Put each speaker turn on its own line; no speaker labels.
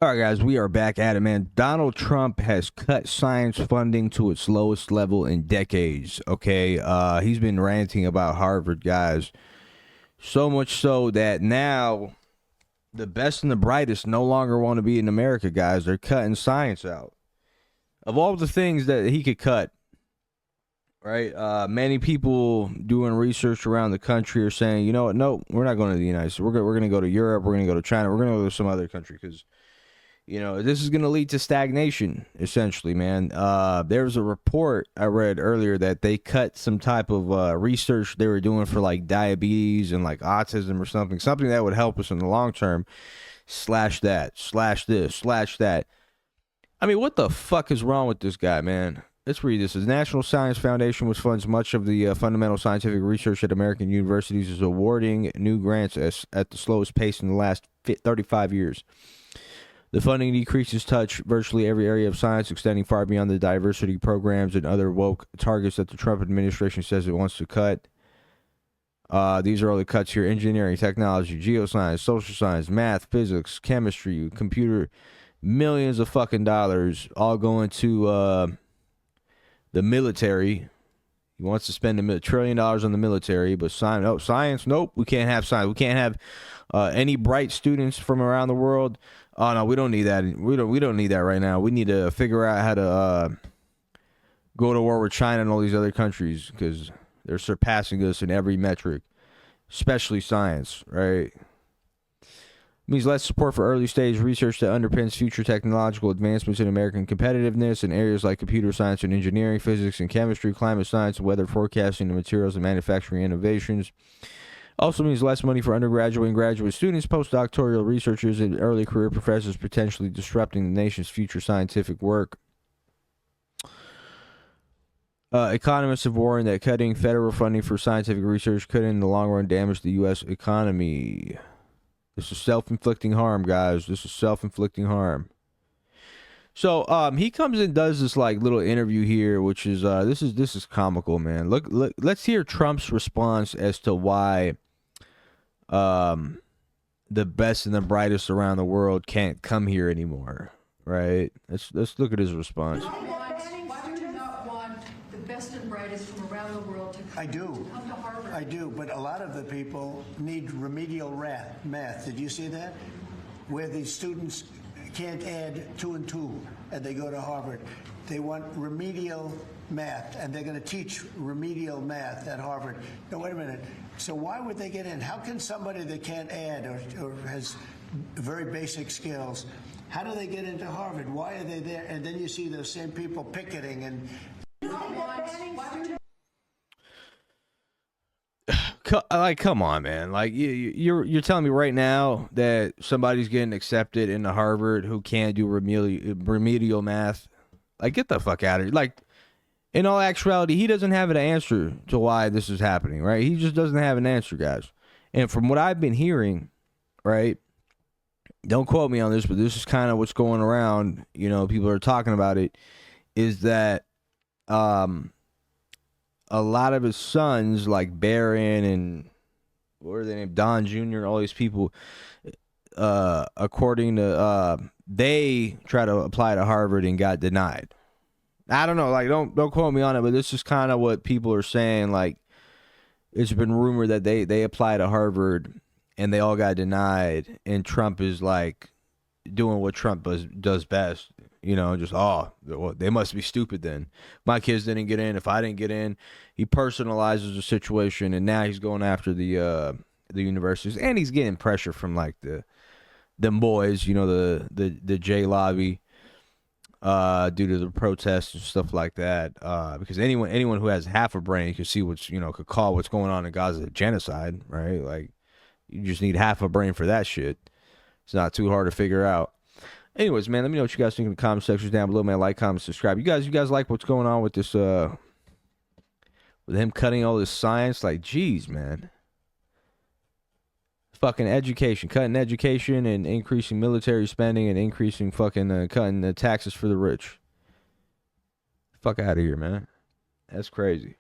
All right, guys, we are back at it, man. Donald Trump has cut science funding to its lowest level in decades. Okay, he's been ranting about Harvard, guys, so much so that now the best and the brightest no longer want to be in America, guys. They're cutting science out. Of all the things that he could cut, right? Many people doing research around the country are saying, you know what? No, we're not going to the United States. We're going to go to Europe. We're going to go to China. We're going to go to some other country because this is going to lead to stagnation, essentially, man. There was a report I read earlier that they cut some type of research they were doing for like diabetes and like autism or something that would help us in the long term. Slash that, slash this, slash that. I mean, what the fuck is wrong with this guy, man? Let's read this. The National Science Foundation, which funds much of the fundamental scientific research at American universities, is awarding new grants at the slowest pace in the last 35 years. The funding decreases touch virtually every area of science, extending far beyond the diversity programs and other woke targets that the Trump administration says it wants to cut. These are all the cuts here: engineering, technology, geoscience, social science, math, physics, chemistry, computer. Millions of fucking dollars all going to the military. He wants to spend $1 trillion on the military, but science, nope, we can't have science. We can't have any bright students from around the world. Oh no, we don't need that. We don't need that right now. We need to figure out how to go to war with China and all these other countries because they're surpassing us in every metric, especially science, right? Means less support for early stage research that underpins future technological advancements in American competitiveness in areas like computer science and engineering, physics and chemistry, climate science, weather forecasting, and materials and manufacturing innovations. Also means less money for undergraduate and graduate students, postdoctoral researchers, and early career professors, potentially disrupting the nation's future scientific work. Economists have warned that cutting federal funding for scientific research could in the long run damage the U.S. economy. This is self-inflicting harm, guys. This is self-inflicting harm. So he comes and does this like little interview here, which is this is comical, man. Look, let's hear Trump's response as to why the best and the brightest around the world can't come here anymore. Right? Let's look at his response.
Why do you not want the best and brightest from around the world to come to Harvard?
I do, but a lot of the people need remedial math. Did you see that? Where the students can't add 2 and 2 and they go to Harvard. They want remedial math, and they're going to teach remedial math at Harvard. Now, wait a minute. So why would they get in? How can somebody that can't add or has very basic skills, how do they get into Harvard? Why are they there? And then you see those same people picketing and...
Like, come on, man. Like, you're telling me right now that somebody's getting accepted into Harvard who can't do remedial math? Like, get the fuck out of here. Like, in all actuality, he doesn't have an answer to why this is happening, right? He just doesn't have an answer, guys. And from what I've been hearing, right, don't quote me on this, but this is kind of what's going around, people are talking about it, is that a lot of his sons, like Barron and what are they named, Don Jr., all these people, according to they try to apply to Harvard and got denied. I don't know, like don't quote me on it, but this is kind of what people are saying. Like, it's been rumored that they applied to Harvard and they all got denied, and Trump is like doing what Trump does best. Just, well, they must be stupid then. My kids didn't get in. If I didn't get in, he personalizes the situation, and now he's going after the universities, and he's getting pressure from like them boys, the J lobby, due to the protests and stuff like that. Because anyone who has half a brain can see could call what's going on in Gaza genocide, right? Like, you just need half a brain for that shit. It's not too hard to figure out. Anyways, man, let me know what you guys think in the comment sections down below, man. Like, comment, subscribe. You guys like what's going on with this, with him cutting all this science? Like, geez, man. Fucking education. Cutting education and increasing military spending and increasing fucking, cutting the taxes for the rich. Fuck out of here, man. That's crazy.